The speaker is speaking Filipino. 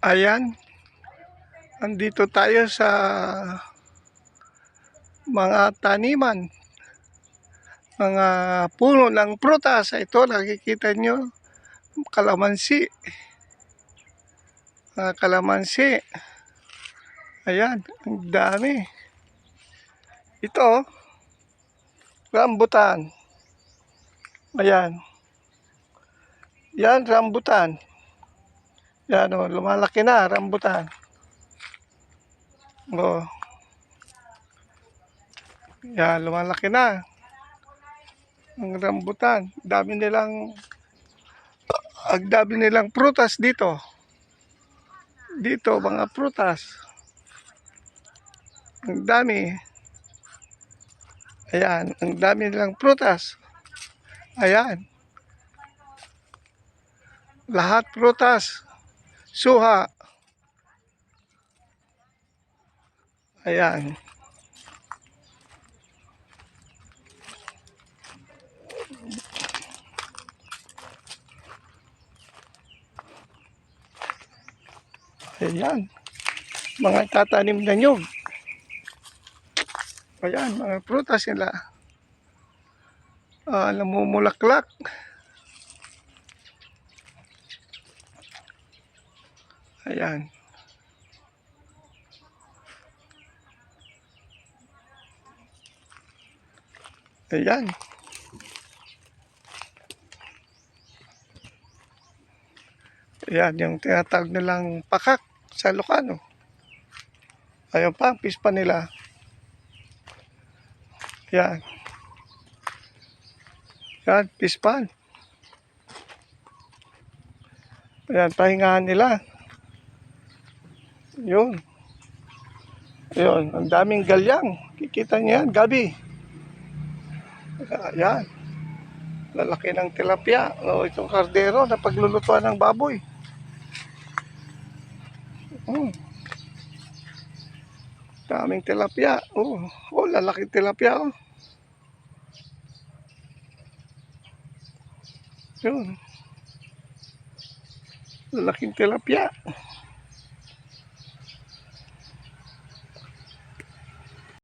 Ayan, andito tayo sa mga taniman, mga puno ng prutas. Ito, nakikita nyo, kalamansi. Kalamansi. Ayan, ang dami. Ito, rambutan. Ayan. Yan, rambutan. Yan o, lumalaki na, rambutan. O. Yan, lumalaki na. Ang rambutan. Ang dami nilang prutas dito. Dito, mga prutas. Ang dami. Ayan, ang dami nilang prutas. Ayan. Lahat prutas. Suha. Ayan. Ayan. Mga tatanim na nyug. Ayan, mga prutas nila. Namumulaklak. Ayan. Ayan. Ayan, yung tinatawag nilang pakak sa Ilocano. Ayan pa, pispa nila. Ayan. Ayan, pispan. Ayan, pahingahan nila. Yun. Yun, ang daming galyang. Kikita niyo yan, gabi. Ayan. Lalaki ng tilapia. O, itong kardero na paglulutuan ng baboy. Daming tilapia. Lalaki tilapia. Yun. Lalaking tilapia.